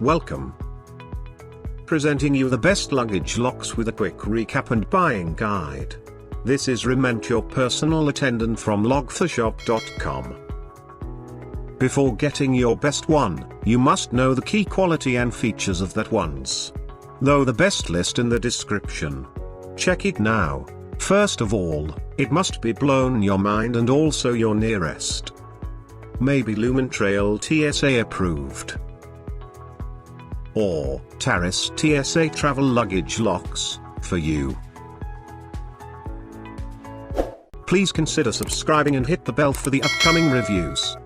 Welcome. Presenting you the best luggage locks with a quick recap and buying guide. This is Rement, your personal attendant from logtheshop.com. Before getting your best one, you must know the key quality and features of that one's. Though the best list in the description. Check it now. First of all, it must be blown your mind and also your nearest. Maybe Lumen Trail TSA approved. Or Taris TSA travel luggage locks, for you. Please consider subscribing and hit the bell for the upcoming reviews.